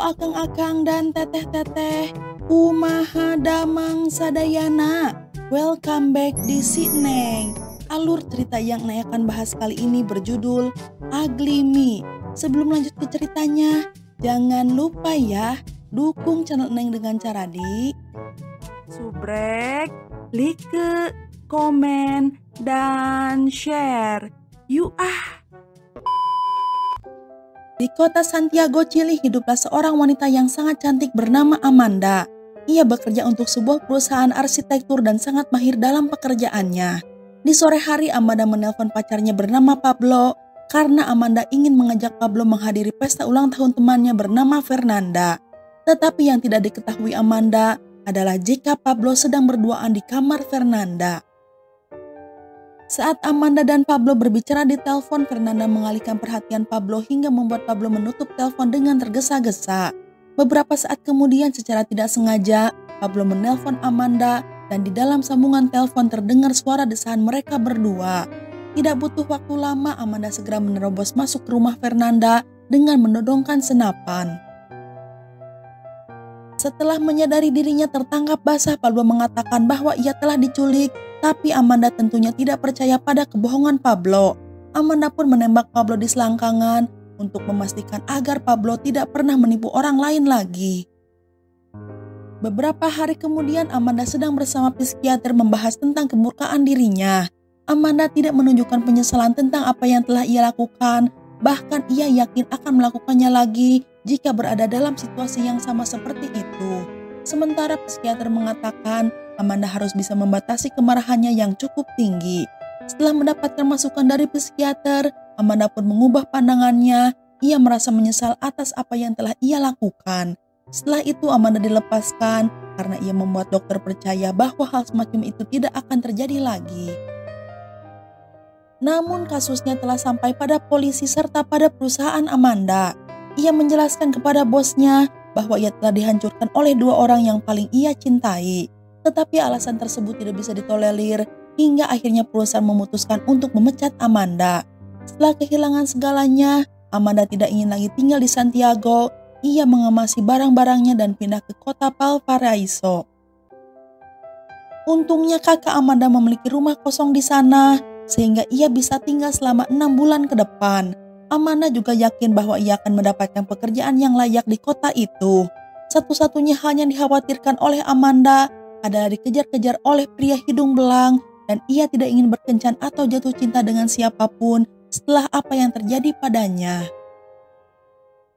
akang-akang dan teteh-teteh, kumaha damang sadayana. Welcome back di Neng. Alur cerita yang Neng akan bahas kali ini berjudul Ugly Me. Sebelum lanjut ke ceritanya, jangan lupa ya, dukung channel Neng dengan cara di subrek, like, komen, dan share. Yuk Di kota Santiago, Chili, hiduplah seorang wanita yang sangat cantik bernama Amanda. Ia bekerja untuk sebuah perusahaan arsitektur dan sangat mahir dalam pekerjaannya. Di sore hari, Amanda menelpon pacarnya bernama Pablo karena Amanda ingin mengajak Pablo menghadiri pesta ulang tahun temannya bernama Fernanda. Tetapi yang tidak diketahui Amanda adalah jika Pablo sedang berduaan di kamar Fernanda. Saat Amanda dan Pablo berbicara di telepon, Fernanda mengalihkan perhatian Pablo hingga membuat Pablo menutup telepon dengan tergesa-gesa. Beberapa saat kemudian secara tidak sengaja, Pablo menelpon Amanda dan di dalam sambungan telepon terdengar suara desahan mereka berdua. Tidak butuh waktu lama, Amanda segera menerobos masuk ke rumah Fernanda dengan menodongkan senapan. Setelah menyadari dirinya tertangkap basah, Pablo mengatakan bahwa ia telah diculik. Tapi Amanda tentunya tidak percaya pada kebohongan Pablo. Amanda pun menembak Pablo di selangkangan untuk memastikan agar Pablo tidak pernah menipu orang lain lagi. Beberapa hari kemudian Amanda sedang bersama psikiater membahas tentang kemurkaan dirinya. Amanda tidak menunjukkan penyesalan tentang apa yang telah ia lakukan. Bahkan ia yakin akan melakukannya lagi jika berada dalam situasi yang sama seperti itu. Sementara psikiater mengatakan Amanda harus bisa membatasi kemarahannya yang cukup tinggi. Setelah mendapatkan masukan dari psikiater, Amanda pun mengubah pandangannya. Ia merasa menyesal atas apa yang telah ia lakukan. Setelah itu Amanda dilepaskan karena ia membuat dokter percaya bahwa hal semacam itu tidak akan terjadi lagi. Namun kasusnya telah sampai pada polisi serta pada perusahaan Amanda. Ia menjelaskan kepada bosnya bahwa ia telah dihancurkan oleh dua orang yang paling ia cintai. Tetapi alasan tersebut tidak bisa ditolerir hingga akhirnya perusahaan memutuskan untuk memecat Amanda. Setelah kehilangan segalanya, Amanda tidak ingin lagi tinggal di Santiago. Ia mengemasi barang-barangnya dan pindah ke kota Valparaiso. Untungnya kakak Amanda memiliki rumah kosong di sana, sehingga ia bisa tinggal selama 6 bulan ke depan. Amanda juga yakin bahwa ia akan mendapatkan pekerjaan yang layak di kota itu. Satu-satunya hal yang dikhawatirkan oleh Amanda adalah dikejar-kejar oleh pria hidung belang dan ia tidak ingin berkencan atau jatuh cinta dengan siapapun setelah apa yang terjadi padanya.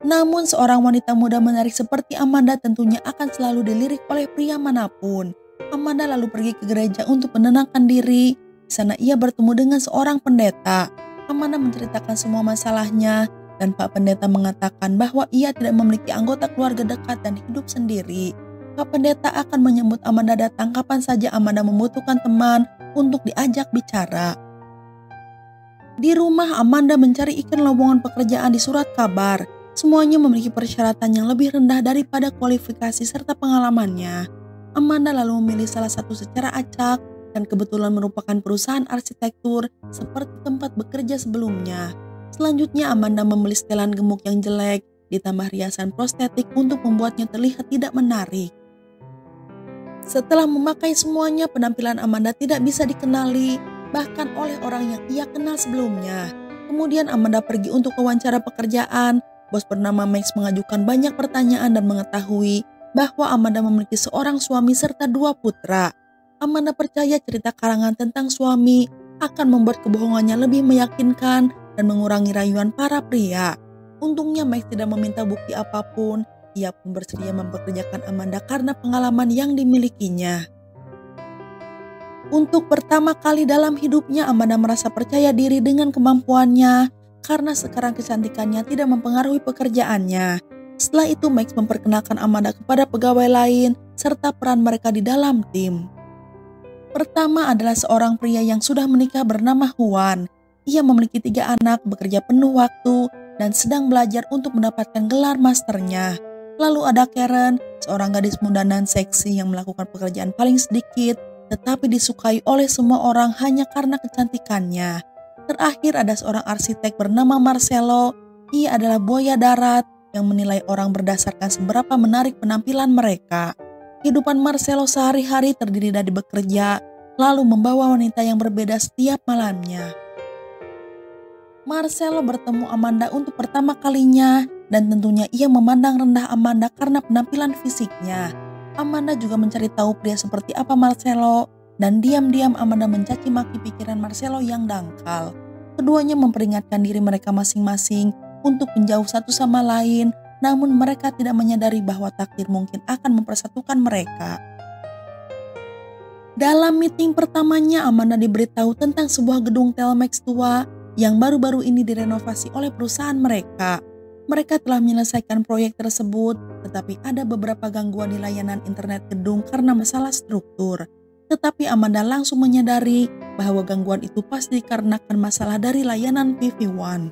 Namun seorang wanita muda menarik seperti Amanda tentunya akan selalu dilirik oleh pria manapun. Amanda lalu pergi ke gereja untuk menenangkan diri. Di sana ia bertemu dengan seorang pendeta. Amanda menceritakan semua masalahnya dan Pak Pendeta mengatakan bahwa ia tidak memiliki anggota keluarga dekat dan hidup sendiri. Pak Pendeta akan menyambut Amanda datang kapan saja Amanda membutuhkan teman untuk diajak bicara. Di rumah, Amanda mencari ikan lowongan pekerjaan di surat kabar. Semuanya memiliki persyaratan yang lebih rendah daripada kualifikasi serta pengalamannya. Amanda lalu memilih salah satu secara acak dan kebetulan merupakan perusahaan arsitektur seperti tempat bekerja sebelumnya. Selanjutnya, Amanda membeli setelan gemuk yang jelek ditambah riasan prostetik untuk membuatnya terlihat tidak menarik. Setelah memakai semuanya, penampilan Amanda tidak bisa dikenali, bahkan oleh orang yang ia kenal sebelumnya. Kemudian Amanda pergi untuk wawancara pekerjaan. Bos bernama Max mengajukan banyak pertanyaan dan mengetahui bahwa Amanda memiliki seorang suami serta 2 putra. Amanda percaya cerita karangan tentang suami akan membuat kebohongannya lebih meyakinkan dan mengurangi rayuan para pria. Untungnya Max tidak meminta bukti apapun. Ia pun bersedia mempekerjakan Amanda karena pengalaman yang dimilikinya. Untuk pertama kali dalam hidupnya, Amanda merasa percaya diri dengan kemampuannya karena sekarang kecantikannya tidak mempengaruhi pekerjaannya. Setelah itu Max memperkenalkan Amanda kepada pegawai lain serta peran mereka di dalam tim. Pertama adalah seorang pria yang sudah menikah bernama Juan. Ia memiliki 3 anak, bekerja penuh waktu, dan sedang belajar untuk mendapatkan gelar masternya. Lalu ada Karen, seorang gadis muda dan seksi yang melakukan pekerjaan paling sedikit, tetapi disukai oleh semua orang hanya karena kecantikannya. Terakhir ada seorang arsitek bernama Marcelo. Ia adalah buaya darat yang menilai orang berdasarkan seberapa menarik penampilan mereka. Kehidupan Marcelo sehari-hari terdiri dari bekerja, lalu membawa wanita yang berbeda setiap malamnya. Marcelo bertemu Amanda untuk pertama kalinya dan tentunya ia memandang rendah Amanda karena penampilan fisiknya. Amanda juga mencari tahu pria seperti apa Marcelo dan diam-diam Amanda mencaci maki pikiran Marcelo yang dangkal. Keduanya memperingatkan diri mereka masing-masing untuk menjauh satu sama lain, namun mereka tidak menyadari bahwa takdir mungkin akan mempersatukan mereka. Dalam meeting pertamanya, Amanda diberitahu tentang sebuah gedung Telmex tua yang baru-baru ini direnovasi oleh perusahaan mereka. Mereka telah menyelesaikan proyek tersebut, tetapi ada beberapa gangguan di layanan internet gedung karena masalah struktur. Tetapi Amanda langsung menyadari bahwa gangguan itu pasti dikarenakan masalah dari layanan PV1.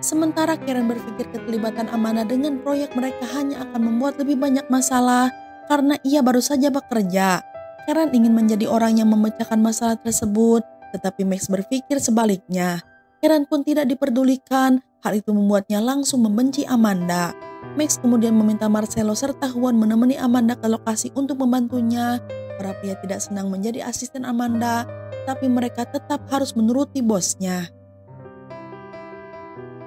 Sementara Karen berpikir keterlibatan Amanda dengan proyek mereka hanya akan membuat lebih banyak masalah karena ia baru saja bekerja. Karen ingin menjadi orang yang memecahkan masalah tersebut, tetapi Max berpikir sebaliknya. Karen pun tidak diperdulikan, hal itu membuatnya langsung membenci Amanda. Max kemudian meminta Marcelo serta Juan menemani Amanda ke lokasi untuk membantunya. Para pria tidak senang menjadi asisten Amanda, tapi mereka tetap harus menuruti bosnya.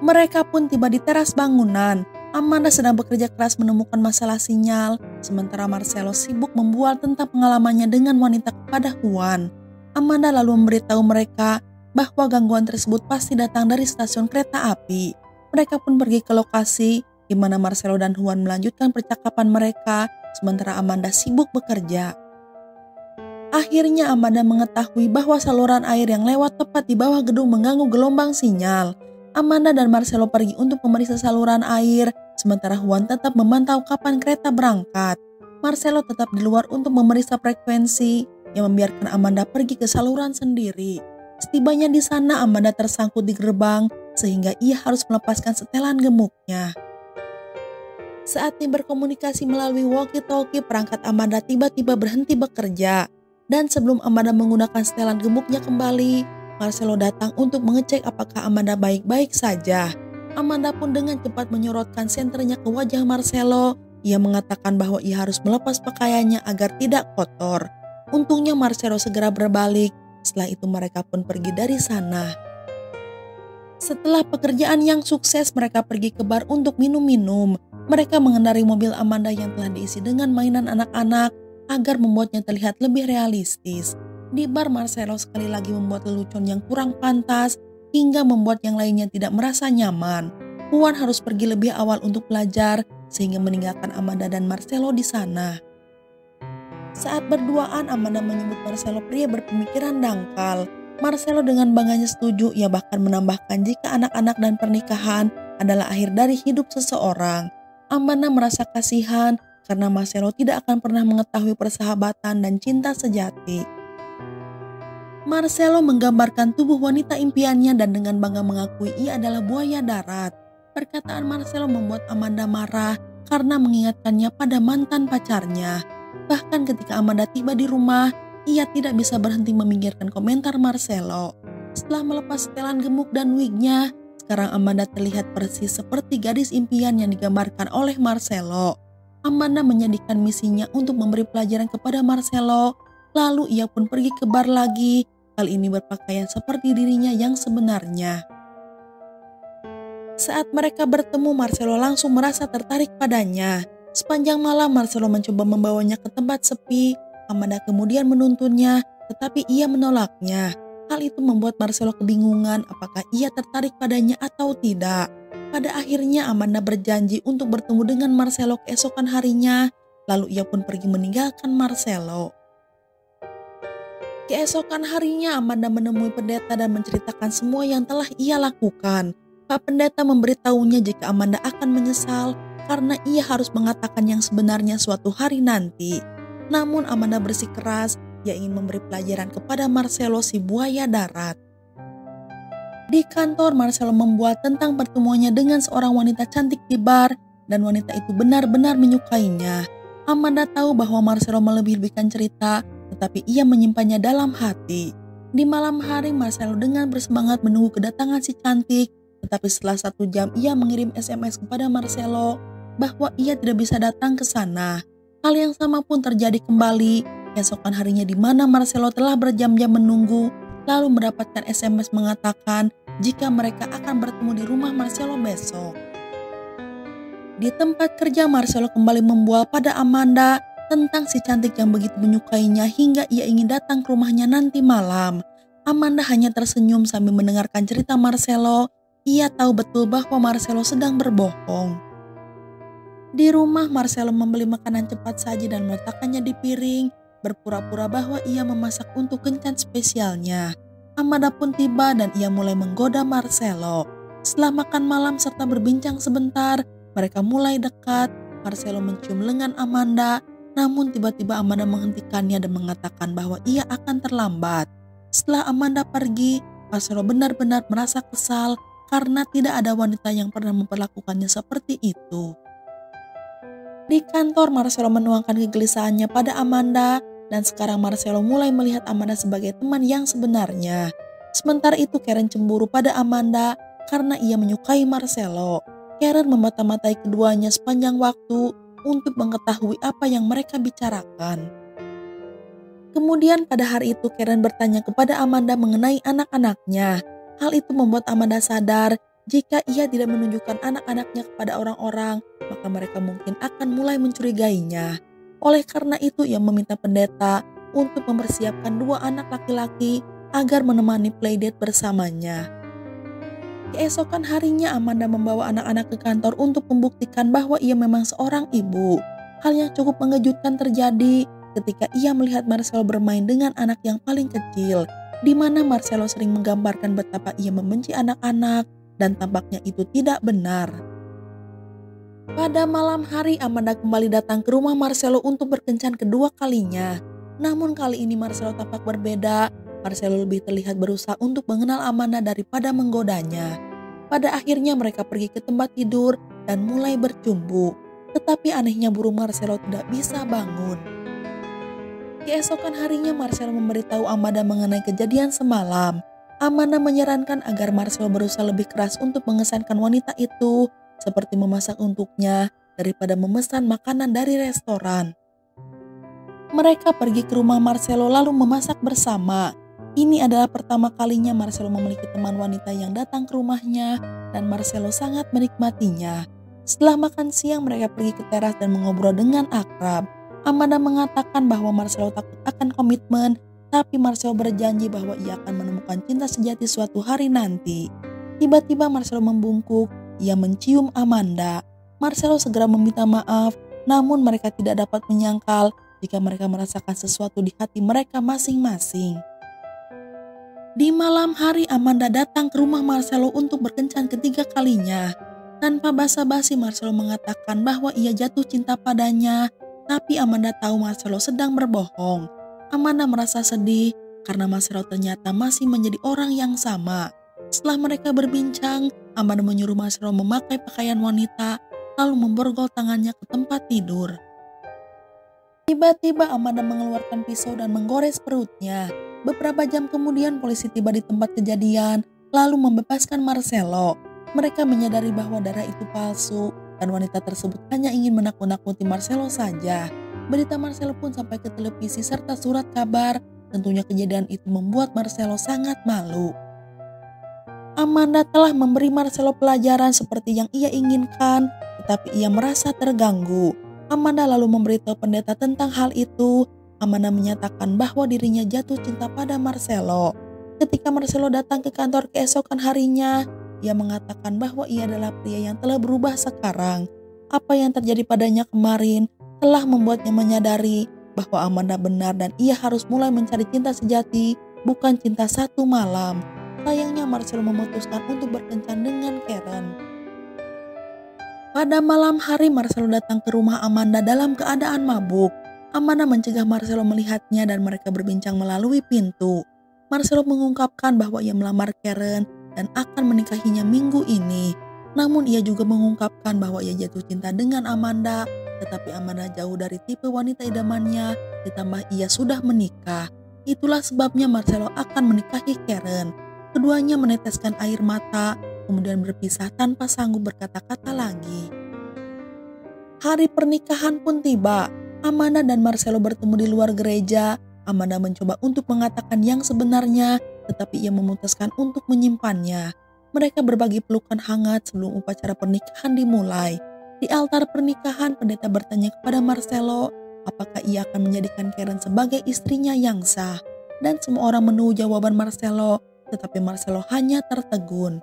Mereka pun tiba di teras bangunan. Amanda sedang bekerja keras menemukan masalah sinyal, sementara Marcelo sibuk membual tentang pengalamannya dengan wanita kepada Juan. Amanda lalu memberitahu mereka bahwa gangguan tersebut pasti datang dari stasiun kereta api. Mereka pun pergi ke lokasi di mana Marcelo dan Juan melanjutkan percakapan mereka sementara Amanda sibuk bekerja. Akhirnya Amanda mengetahui bahwa saluran air yang lewat tepat di bawah gedung mengganggu gelombang sinyal. Amanda dan Marcelo pergi untuk memeriksa saluran air, sementara Juan tetap memantau kapan kereta berangkat. Marcelo tetap di luar untuk memeriksa frekuensi yang membiarkan Amanda pergi ke saluran sendiri. Setibanya di sana, Amanda tersangkut di gerbang sehingga ia harus melepaskan setelan gemuknya. Saatnya berkomunikasi melalui walkie-talkie, perangkat Amanda tiba-tiba berhenti bekerja. Dan sebelum Amanda menggunakan setelan gemuknya kembali, Marcelo datang untuk mengecek apakah Amanda baik-baik saja. Amanda pun dengan cepat menyorotkan senternya ke wajah Marcelo. Ia mengatakan bahwa ia harus melepas pakaiannya agar tidak kotor. Untungnya Marcelo segera berbalik, setelah itu mereka pun pergi dari sana. Setelah pekerjaan yang sukses, mereka pergi ke bar untuk minum-minum. Mereka mengendarai mobil Amanda yang telah diisi dengan mainan anak-anak agar membuatnya terlihat lebih realistis. Di bar, Marcelo sekali lagi membuat lelucon yang kurang pantas hingga membuat yang lainnya tidak merasa nyaman. Juan harus pergi lebih awal untuk belajar sehingga meninggalkan Amanda dan Marcelo di sana. Saat berduaan, Amanda menyebut Marcelo pria berpemikiran dangkal. Marcelo dengan bangganya setuju, ia bahkan menambahkan jika anak-anak dan pernikahan adalah akhir dari hidup seseorang. Amanda merasa kasihan karena Marcelo tidak akan pernah mengetahui persahabatan dan cinta sejati. Marcelo menggambarkan tubuh wanita impiannya dan dengan bangga mengakui ia adalah buaya darat. Perkataan Marcelo membuat Amanda marah karena mengingatkannya pada mantan pacarnya. Bahkan ketika Amanda tiba di rumah, ia tidak bisa berhenti memikirkan komentar Marcelo. Setelah melepas setelan gemuk dan wignya, sekarang Amanda terlihat persis seperti gadis impian yang digambarkan oleh Marcelo. Amanda menjadikan misinya untuk memberi pelajaran kepada Marcelo, lalu ia pun pergi ke bar lagi, kali ini berpakaian seperti dirinya yang sebenarnya. Saat mereka bertemu, Marcelo langsung merasa tertarik padanya. Sepanjang malam Marcelo mencoba membawanya ke tempat sepi. Amanda kemudian menuntunnya, tetapi ia menolaknya. Hal itu membuat Marcelo kebingungan apakah ia tertarik padanya atau tidak. Pada akhirnya Amanda berjanji untuk bertemu dengan Marcelo keesokan harinya, lalu ia pun pergi meninggalkan Marcelo. Keesokan harinya Amanda menemui pendeta dan menceritakan semua yang telah ia lakukan. Pak Pendeta memberitahunya jika Amanda akan menyesal karena ia harus mengatakan yang sebenarnya suatu hari nanti. Namun Amanda bersikeras, ia ingin memberi pelajaran kepada Marcelo si buaya darat. Di kantor, Marcelo membual tentang pertemuannya dengan seorang wanita cantik di bar dan wanita itu benar-benar menyukainya. Amanda tahu bahwa Marcelo melebih-lebihkan cerita, tetapi ia menyimpannya dalam hati. Di malam hari, Marcelo dengan bersemangat menunggu kedatangan si cantik. Tetapi setelah 1 jam ia mengirim SMS kepada Marcelo bahwa ia tidak bisa datang ke sana. Hal yang sama pun terjadi kembali keesokan harinya di mana Marcelo telah berjam-jam menunggu lalu mendapatkan SMS mengatakan jika mereka akan bertemu di rumah Marcelo besok. Di tempat kerja Marcelo kembali membual pada Amanda tentang si cantik yang begitu menyukainya hingga ia ingin datang ke rumahnya nanti malam. Amanda hanya tersenyum sambil mendengarkan cerita Marcelo. Ia tahu betul bahwa Marcelo sedang berbohong. Di rumah Marcelo membeli makanan cepat saji dan meletakkannya di piring, berpura-pura bahwa ia memasak untuk kencan spesialnya. Amanda pun tiba dan ia mulai menggoda Marcelo. Setelah makan malam serta berbincang sebentar, mereka mulai dekat. Marcelo mencium lengan Amanda, namun tiba-tiba Amanda menghentikannya dan mengatakan bahwa ia akan terlambat. Setelah Amanda pergi, Marcelo benar-benar merasa kesal karena tidak ada wanita yang pernah memperlakukannya seperti itu. Di kantor, Marcelo menuangkan kegelisahannya pada Amanda dan sekarang Marcelo mulai melihat Amanda sebagai teman yang sebenarnya. Sementara itu Karen cemburu pada Amanda karena ia menyukai Marcelo. Karen memata-matai keduanya sepanjang waktu untuk mengetahui apa yang mereka bicarakan. Kemudian pada hari itu Karen bertanya kepada Amanda mengenai anak-anaknya. Hal itu membuat Amanda sadar jika ia tidak menunjukkan anak-anaknya kepada orang-orang, maka mereka mungkin akan mulai mencurigainya. Oleh karena itu ia meminta pendeta untuk mempersiapkan 2 anak laki-laki agar menemani playdate bersamanya. Keesokan harinya Amanda membawa anak-anak ke kantor untuk membuktikan bahwa ia memang seorang ibu. Hal yang cukup mengejutkan terjadi ketika ia melihat Marcelo bermain dengan anak yang paling kecil, di mana Marcelo sering menggambarkan betapa ia membenci anak-anak dan tampaknya itu tidak benar. Pada malam hari Amanda kembali datang ke rumah Marcelo untuk berkencan kedua kalinya. Namun kali ini Marcelo tampak berbeda. Marcelo lebih terlihat berusaha untuk mengenal Amanda daripada menggodanya. Pada akhirnya mereka pergi ke tempat tidur dan mulai bercumbu. Tetapi anehnya burung Marcelo tidak bisa bangun. Keesokan harinya Marcelo memberitahu Amanda mengenai kejadian semalam. Amanda menyarankan agar Marcelo berusaha lebih keras untuk mengesankan wanita itu, seperti memasak untuknya daripada memesan makanan dari restoran. Mereka pergi ke rumah Marcelo lalu memasak bersama. Ini adalah pertama kalinya Marcelo memiliki teman wanita yang datang ke rumahnya dan Marcelo sangat menikmatinya. Setelah makan siang mereka pergi ke teras dan mengobrol dengan akrab. Amanda mengatakan bahwa Marcelo takut akan komitmen, tapi Marcelo berjanji bahwa ia akan menemukan cinta sejati suatu hari nanti. Tiba-tiba Marcelo membungkuk, ia mencium Amanda. Marcelo segera meminta maaf, namun mereka tidak dapat menyangkal jika mereka merasakan sesuatu di hati mereka masing-masing. Di malam hari Amanda datang ke rumah Marcelo untuk berkencan ketiga kalinya. Tanpa basa-basi Marcelo mengatakan bahwa ia jatuh cinta padanya, tapi Amanda tahu Marcelo sedang berbohong. Amanda merasa sedih karena Marcelo ternyata masih menjadi orang yang sama. Setelah mereka berbincang, Amanda menyuruh Marcelo memakai pakaian wanita lalu memborgol tangannya ke tempat tidur. Tiba-tiba Amanda mengeluarkan pisau dan menggores perutnya. Beberapa jam kemudian polisi tiba di tempat kejadian lalu membebaskan Marcelo. Mereka menyadari bahwa darah itu palsu dan wanita tersebut hanya ingin menakut-nakuti Marcelo saja. Berita Marcelo pun sampai ke televisi serta surat kabar. Tentunya kejadian itu membuat Marcelo sangat malu. Amanda telah memberi Marcelo pelajaran seperti yang ia inginkan, tetapi ia merasa terganggu. Amanda lalu memberitahu pendeta tentang hal itu. Amanda menyatakan bahwa dirinya jatuh cinta pada Marcelo. Ketika Marcelo datang ke kantor keesokan harinya, ia mengatakan bahwa ia adalah pria yang telah berubah sekarang. Apa yang terjadi padanya kemarin telah membuatnya menyadari bahwa Amanda benar dan ia harus mulai mencari cinta sejati, bukan cinta satu malam. Sayangnya Marcelo memutuskan untuk berkencan dengan Karen. Pada malam hari Marcelo datang ke rumah Amanda dalam keadaan mabuk. Amanda mencegah Marcelo melihatnya dan mereka berbincang melalui pintu. Marcelo mengungkapkan bahwa ia melamar Karen dan akan menikahinya minggu ini. Namun ia juga mengungkapkan bahwa ia jatuh cinta dengan Amanda, tetapi Amanda jauh dari tipe wanita idamannya, ditambah ia sudah menikah. Itulah sebabnya Marcelo akan menikahi Karen. Keduanya meneteskan air mata kemudian berpisah tanpa sanggup berkata-kata lagi. Hari pernikahan pun tiba. Amanda dan Marcelo bertemu di luar gereja. Amanda mencoba untuk mengatakan yang sebenarnya, tetapi ia memutuskan untuk menyimpannya. Mereka berbagi pelukan hangat sebelum upacara pernikahan dimulai. Di altar pernikahan, pendeta bertanya kepada Marcelo, apakah ia akan menjadikan Karen sebagai istrinya yang sah. Dan semua orang menunggu jawaban Marcelo, tetapi Marcelo hanya tertegun.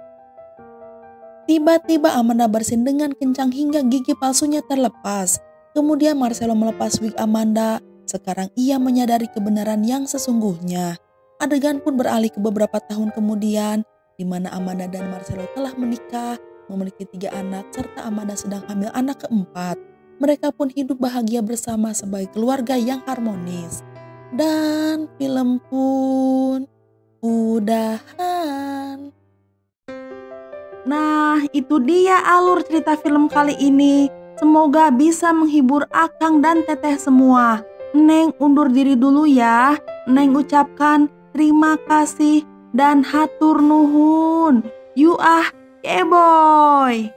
Tiba-tiba Amanda bersin dengan kencang hingga gigi palsunya terlepas. Kemudian Marcelo melepas wig Amanda. Sekarang ia menyadari kebenaran yang sesungguhnya. Adegan pun beralih ke beberapa tahun kemudian, di mana Amanda dan Marcelo telah menikah, memiliki 3 anak, serta Amanda sedang hamil anak keempat. Mereka pun hidup bahagia bersama sebagai keluarga yang harmonis. Dan film pun udahan. Nah, itu dia alur cerita film kali ini. Semoga bisa menghibur Akang dan Teteh semua. Neng undur diri dulu ya. Neng ucapkan terima kasih dan hatur nuhun. You keboy.